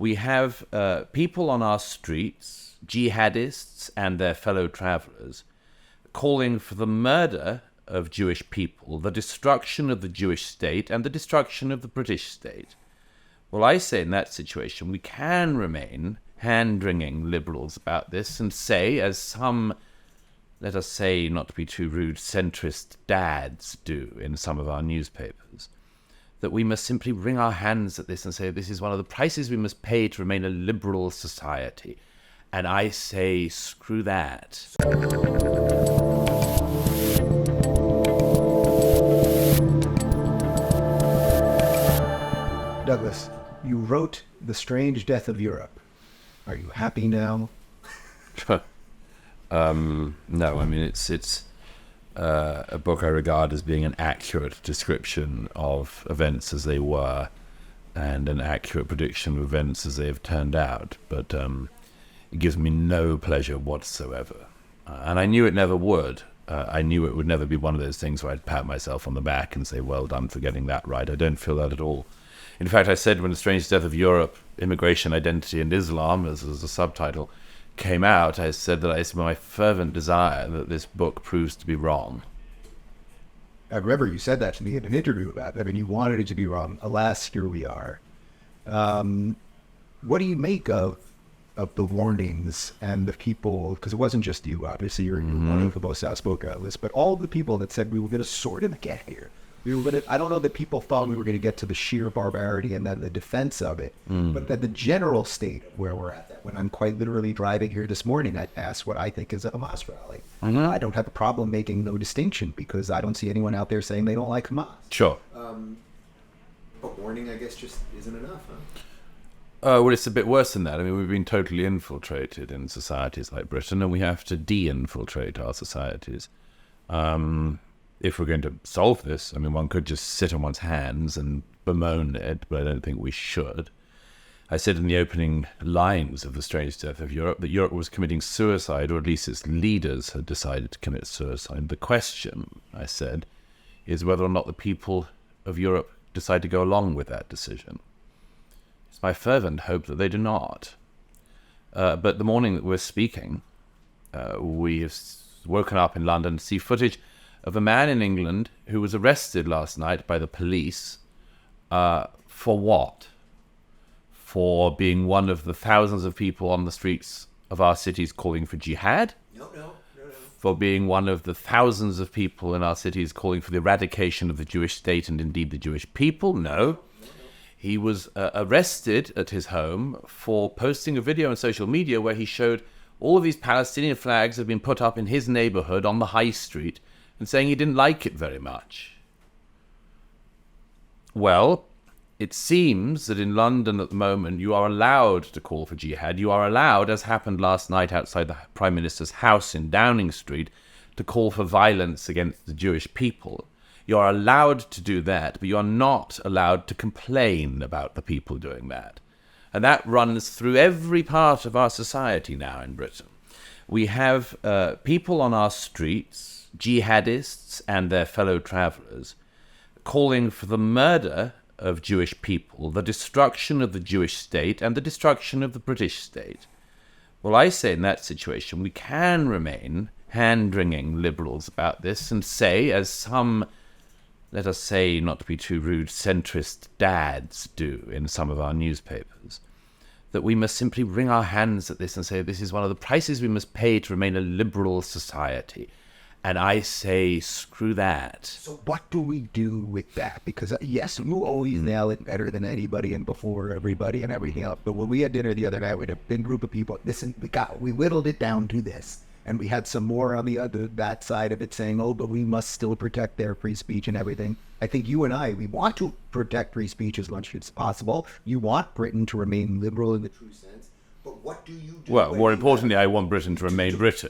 We have people on our streets, jihadists and their fellow travelers, calling for the murder of Jewish people, the destruction of the Jewish state, and the destruction of the British state. Well, I say in that situation, we can remain hand-wringing liberals about this and say, as some, let us say, not to be too rude, centrist dads do in some of our newspapers, that we must simply wring our hands at this and say this is one of the prices we must pay to remain a liberal society. And I say, screw that. Douglas, you wrote The Strange Death of Europe. Are you happy now? No, I mean, it's a book I regard as being an accurate description of events as they were and an accurate prediction of events as they have turned out. But it gives me no pleasure whatsoever. And I knew it never would. I knew it would never be one of those things where I'd pat myself on the back and say, well done for getting that right. I don't feel that at all. In fact, I said when The Strange Death of Europe, Immigration, Identity and Islam, as a subtitle, came out, I said that it's my fervent desire that this book proves to be wrong. I remember you said that to me in an interview about it. I mean, you wanted it to be wrong. Alas, here we are. What do you make of the warnings and the people, because it wasn't just you, obviously, you're one of the most outspoken on this, but all the people that said we were going to sort of get here. I don't know that people thought we were going to get to the sheer barbarity and then the defense of it, but that the general state of where we're at, that when I'm quite literally driving here this morning, I passed what I think is a Hamas rally. I don't have a problem making no distinction because I don't see anyone out there saying they don't like Hamas. Sure. But warning, I guess, just isn't enough, huh? Well, it's a bit worse than that. I mean, we've been totally infiltrated in societies like Britain, and we have to de-infiltrate our societies. If we're going to solve this, I mean, one could just sit on one's hands and bemoan it, but I don't think we should. I said in the opening lines of The Strange Death of Europe that Europe was committing suicide, or at least its leaders had decided to commit suicide. The question, I said, is whether or not the people of Europe decide to go along with that decision. It's my fervent hope that they do not. But the morning that we're speaking, we have woken up in London to see footage of a man in England who was arrested last night by the police for what? For being one of the thousands of people on the streets of our cities calling for jihad? No. For being one of the thousands of people in our cities calling for the eradication of the Jewish state and indeed the Jewish people? No. He was arrested at his home for posting a video on social media where he showed all of these Palestinian flags had been put up in his neighborhood on the high street and saying he didn't like it very much. Well, it seems that in London at the moment you are allowed to call for jihad. You are allowed, as happened last night outside the Prime Minister's house in Downing Street, to call for violence against the Jewish people. You are allowed to do that, but you are not allowed to complain about the people doing that. And that runs through every part of our society now in Britain. We have people on our streets, jihadists and their fellow travelers, calling for the murder of Jewish people, the destruction of the Jewish state, and the destruction of the British state. Well, I say in that situation, we can remain hand-wringing liberals about this and say, as some, let us say, not to be too rude, centrist dads do in some of our newspapers, that we must simply wring our hands at this and say this is one of the prices we must pay to remain a liberal society. And I say, screw that. So what do we do with that? Because, yes, you always nail it better than anybody and before everybody and everything else. But when we had dinner the other night with a big group of people, listen, we whittled it down to this. And we had some more on that side of it saying, oh, but we must still protect their free speech and everything. I think you and I, we want to protect free speech as much as possible. You want Britain to remain liberal in the true sense. But what do you do? Well, more importantly, I want Britain to remain Britain.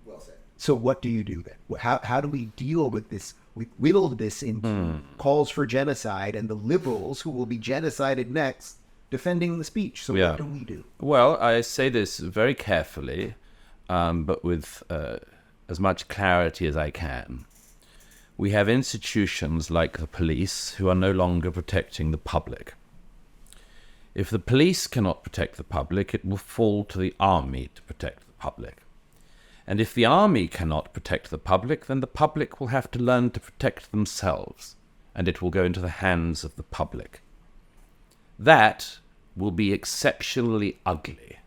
Well said. So what do you do then? How do we deal with this? We whittled this into calls for genocide and the liberals who will be genocided next defending the speech. So what do we do? Well, I say this very carefully, but with as much clarity as I can. We have institutions like the police who are no longer protecting the public. If the police cannot protect the public, it will fall to the army to protect the public. And if the army cannot protect the public, then the public will have to learn to protect themselves, and it will go into the hands of the public. That will be exceptionally ugly.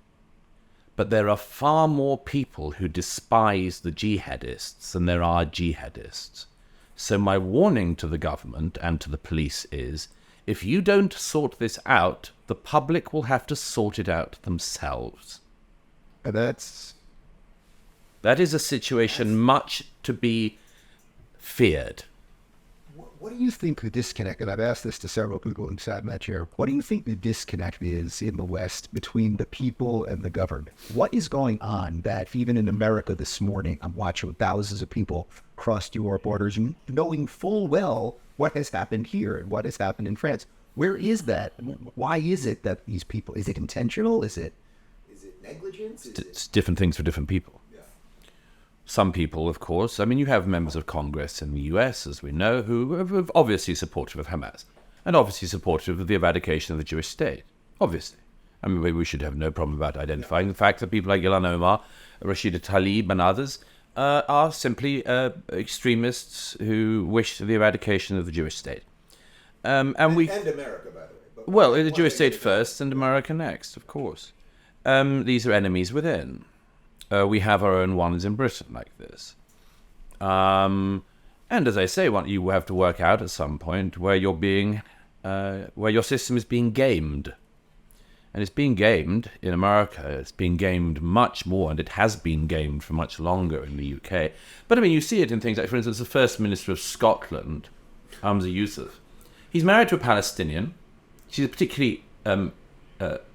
But there are far more people who despise the jihadists than there are jihadists. So my warning to the government and to the police is, if you don't sort this out, the public will have to sort it out themselves. And That is a situation much to be feared. what do you think the disconnect, and I've asked this to several people inside my chair, what do you think the disconnect is in the West between the people and the government? What is going on that even in America this morning, I'm watching thousands of people cross your borders, knowing full well what has happened here and what has happened in France? Where is that? Why is it that these people, is it intentional? Is it negligence? It's different things for different people. Some people, of course, I mean, you have members of Congress in the US, as we know, who are obviously supportive of Hamas and obviously supportive of the eradication of the Jewish state. Obviously. I mean, we should have no problem about identifying the fact that people like Ilhan Omar, Rashida Tlaib, and others are simply extremists who wish the eradication of the Jewish state. And America, by the way. Well, the Jewish state first and America next, of course. These are enemies within. We have our own ones in Britain like this. And as I say, you have to work out at some point where where your system is being gamed. And it's being gamed in America. It's being gamed much more, and it has been gamed for much longer in the UK. But I mean, you see it in things like, for instance, the First Minister of Scotland, Hamza Yusuf. He's married to a Palestinian. She's a particularly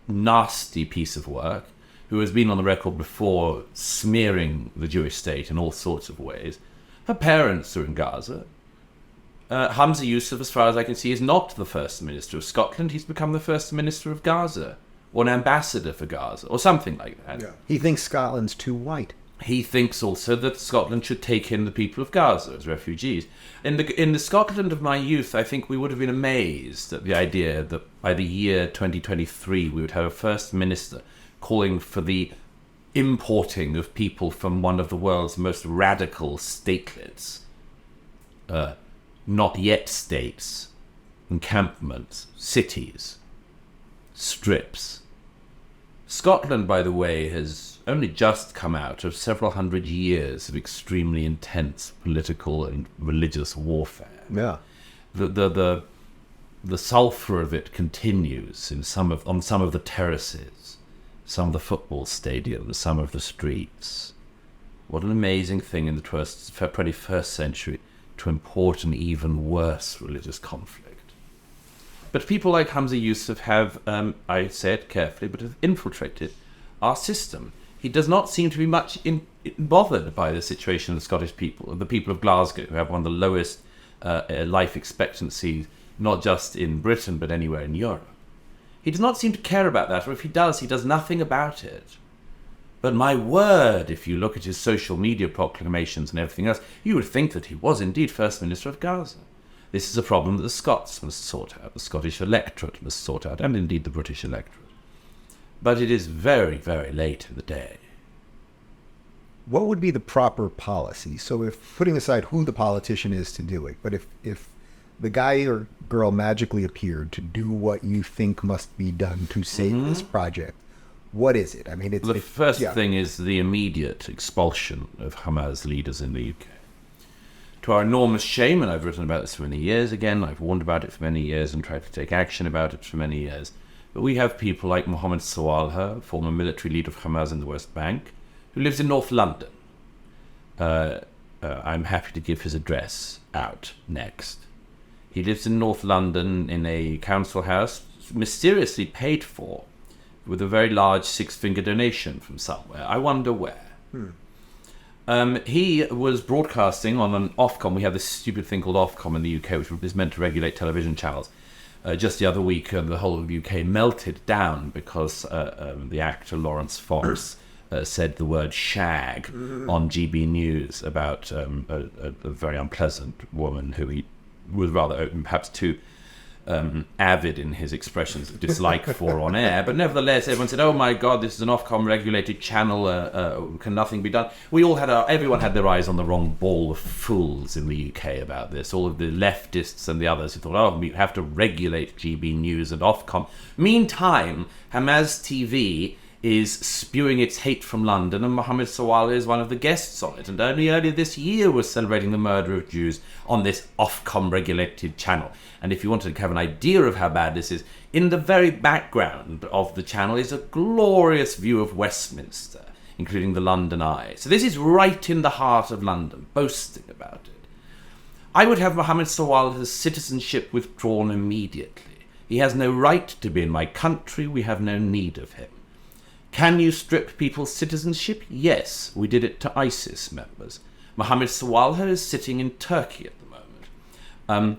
nasty piece of work, who has been on the record before smearing the Jewish state in all sorts of ways. Her parents are in Gaza. Hamza Yusuf, as far as I can see, is not the First Minister of Scotland. He's become the First Minister of Gaza, or an ambassador for Gaza, or something like that. Yeah. He thinks Scotland's too white. He thinks also that Scotland should take in the people of Gaza as refugees. In the Scotland of my youth, I think we would have been amazed at the idea that by the year 2023 we would have a First Minister calling for the importing of people from one of the world's most radical statelets, not yet states, encampments, cities, strips. Scotland, by the way, has only just come out of several hundred years of extremely intense political and religious warfare. Yeah. The sulphur of it continues on some of the terraces, some of the football stadiums, some of the streets. What an amazing thing in the 21st century to import an even worse religious conflict. But people like Hamza Yusuf have, I say it carefully, but have infiltrated our system. He does not seem to be much bothered by the situation of the Scottish people, the people of Glasgow, who have one of the lowest life expectancies, not just in Britain, but anywhere in Europe. He does not seem to care about that, or if he does nothing about it. But my word, if you look at his social media proclamations and everything else, you would think that he was indeed First Minister of Gaza. This is a problem that the Scots must sort out, the Scottish electorate must sort out, and indeed the British electorate. But it is very, very late in the day. What would be the proper policy? So if, putting aside who the politician is to do it, but if the guy or girl magically appeared to do what you think must be done to save this project, what is it? I mean, The first thing is the immediate expulsion of Hamas leaders in the UK. To our enormous shame, and I've written about this for many years, again, I've warned about it for many years and tried to take action about it for many years, but we have people like Mohammed Sawalha, former military leader of Hamas in the West Bank, who lives in North London. I'm happy to give his address out next. He lives in North London in a council house, mysteriously paid for, with a very large six-finger donation from somewhere. I wonder where. He was broadcasting on an Ofcom. We have this stupid thing called Ofcom in the UK, which is meant to regulate television channels. Just the other week, the whole of the UK melted down because the actor Lawrence Fox said the word shag on GB News about a very unpleasant woman who he was rather open, perhaps too avid in his expressions of dislike for on air, but nevertheless, everyone said, "Oh my God, this is an Ofcom regulated channel. Can nothing be done?" Everyone had their eyes on the wrong ball of fools in the UK about this. All of the leftists and the others who thought, "Oh, we have to regulate GB News and Ofcom." Meantime, Hamas TV is spewing its hate from London, and Mohammed Sawalha is one of the guests on it, and only earlier this year was celebrating the murder of Jews on this Ofcom regulated channel. And if you want to have an idea of how bad this is, in the very background of the channel is a glorious view of Westminster, including the London Eye. So this is right in the heart of London, boasting about it. I would have Mohammed Sawalha's citizenship withdrawn immediately. He has no right to be in my country. We have no need of him. Can you strip people's citizenship? Yes, we did it to ISIS members. Mohammed Sawalha is sitting in Turkey at the moment.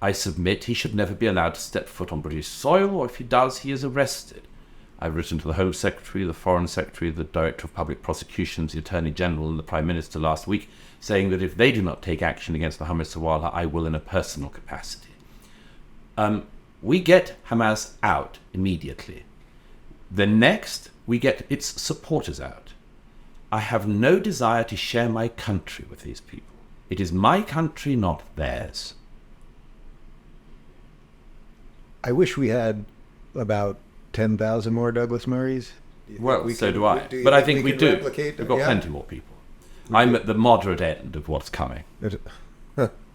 I submit he should never be allowed to step foot on British soil, or if he does, he is arrested. I've written to the Home Secretary, the Foreign Secretary, the Director of Public Prosecutions, the Attorney General, and the Prime Minister last week, saying that if they do not take action against Mohammed Sawalha, I will in a personal capacity. We get Hamas out immediately. Then next, we get its supporters out. I have no desire to share my country with these people. It is my country, not theirs. I wish we had about 10,000 more Douglas Murrays. Well, so do I. But I think we do. We've got plenty more people. I'm at the moderate end of what's coming.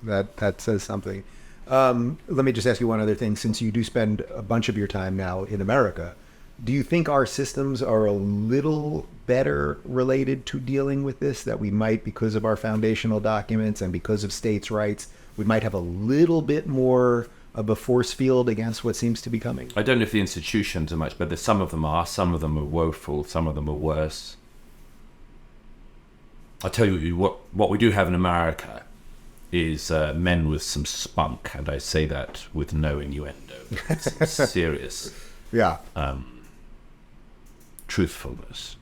That says something. Let me just ask you one other thing. Since you do spend a bunch of your time now in America, do you think our systems are a little better related to dealing with this, that we might, because of our foundational documents and because of states' rights, we might have a little bit more of a force field against what seems to be coming? I don't know if the institutions are much better. Some of them are woeful, some of them are worse. I'll tell you what we do have in America is men with some spunk, and I say that with no innuendo. Some serious truthfulness.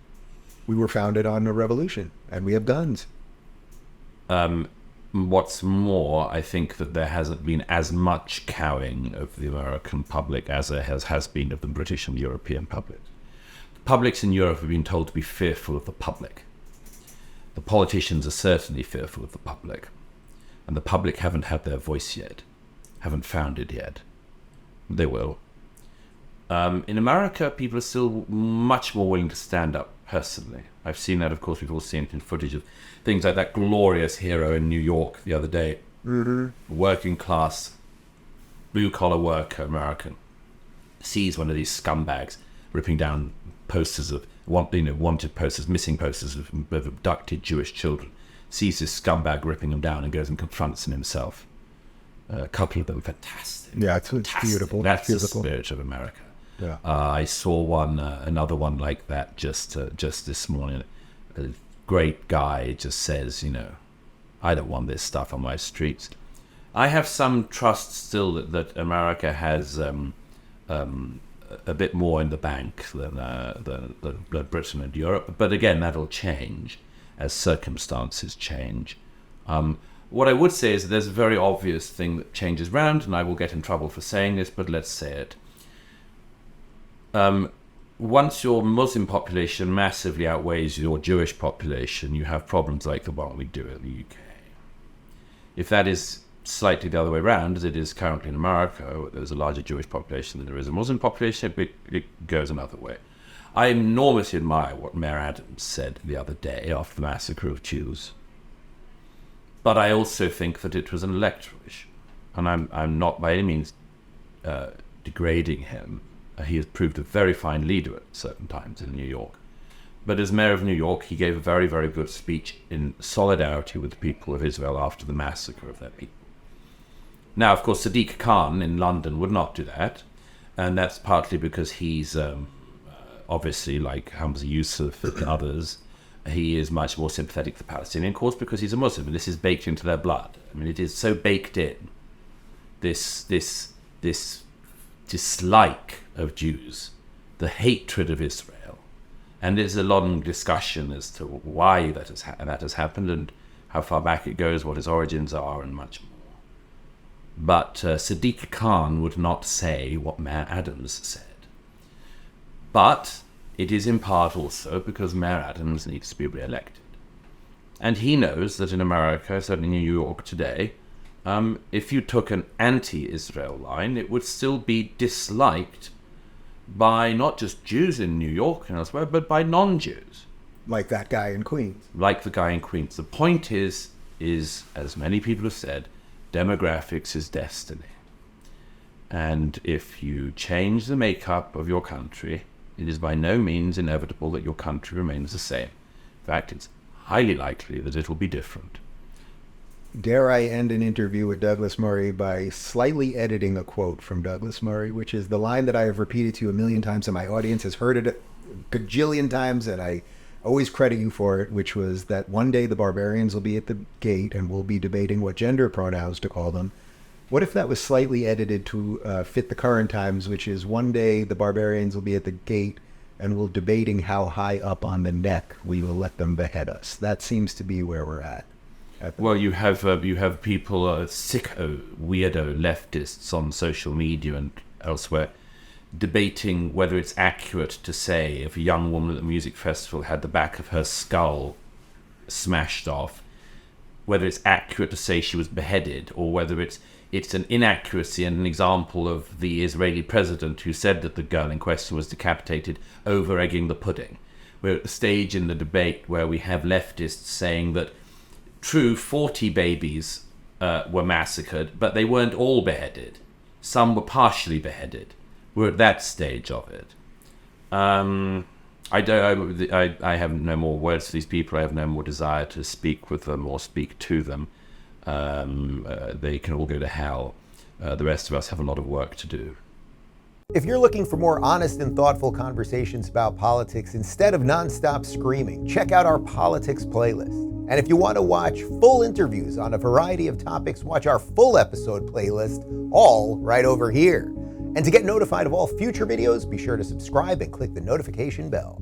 We were founded on a revolution, and we have guns. What's more, I think that there hasn't been as much cowing of the American public as there has been of the British and European public. The publics in Europe have been told to be fearful of the public. The politicians are certainly fearful of the public. And the public haven't had their voice yet, haven't found it yet. They will. In America, people are still much more willing to stand up personally. I've seen that, of course, we've all seen it in footage of things like that glorious hero in New York the other day. Mm-hmm. Working class, blue-collar worker, American, sees one of these scumbags ripping down posters of wanted posters, missing posters of abducted Jewish children. Sees this scumbag ripping them down and goes and confronts him himself. A couple of them, fantastic. Yeah, it's beautiful. That's beautiful. The spirit of America. Yeah. I saw another one like that just this morning. A great guy just says, I don't want this stuff on my streets. I have some trust still that America has a bit more in the bank than Britain and Europe. But again, that'll change as circumstances change. What I would say is that there's a very obvious thing that changes round, and I will get in trouble for saying this, but let's say it. Once your Muslim population massively outweighs your Jewish population, you have problems like the one we do in the UK. If that is slightly the other way around, as it is currently in America, where there's a larger Jewish population than there is a Muslim population, it goes another way. I enormously admire what Mayor Adams said the other day after the massacre of Jews. But I also think that it was an electoral issue. And I'm not by any means degrading him. He has proved a very fine leader at certain times in New York. But as mayor of New York, he gave a very, very good speech in solidarity with the people of Israel after the massacre of their people. Now, of course, Sadiq Khan in London would not do that. And that's partly because he's obviously, like Hamza Yusuf and others, he is much more sympathetic to the Palestinian cause because he's a Muslim, and this is baked into their blood. I mean, it is so baked in, this dislike of Jews, the hatred of Israel. And there's a long discussion as to why that has happened and how far back it goes, what its origins are, and much more. But Sadiq Khan would not say what Mayor Adams said. But it is in part also because Mayor Adams needs to be re-elected. And he knows that in America, certainly New York today, if you took an anti-Israel line, it would still be disliked by not just Jews in New York and elsewhere, but by non-Jews. Like that guy in Queens. Like the guy in Queens. The point is, as many people have said, demographics is destiny. And if you change the makeup of your country, it is by no means inevitable that your country remains the same. In fact, it's highly likely that it will be different. Dare I end an interview with Douglas Murray by slightly editing a quote from Douglas Murray, which is the line that I have repeated to you a million times and my audience has heard it a gajillion times, and I always credit you for it, which was that one day the barbarians will be at the gate and we'll be debating what gender pronouns to call them. What if that was slightly edited to fit the current times, which is one day the barbarians will be at the gate and we'll debating how high up on the neck we will let them behead us. That seems to be where we're at. Well, you have people, sicko, weirdo leftists on social media and elsewhere debating whether it's accurate to say if a young woman at the music festival had the back of her skull smashed off, whether it's accurate to say she was beheaded, or whether it's an inaccuracy and an example of the Israeli president who said that the girl in question was decapitated over egging the pudding. We're at the stage in the debate where we have leftists saying that true 40 babies were massacred, but they weren't all beheaded. Some were partially beheaded. We're at that stage of it. I have no more words for these people. I have no more desire to speak with them or speak to them. They can all go to hell. The rest of us have a lot of work to do. If you're looking for more honest and thoughtful conversations about politics instead of nonstop screaming, check out our politics playlist. And if you want to watch full interviews on a variety of topics, watch our full episode playlist, all right over here. And to get notified of all future videos, be sure to subscribe and click the notification bell.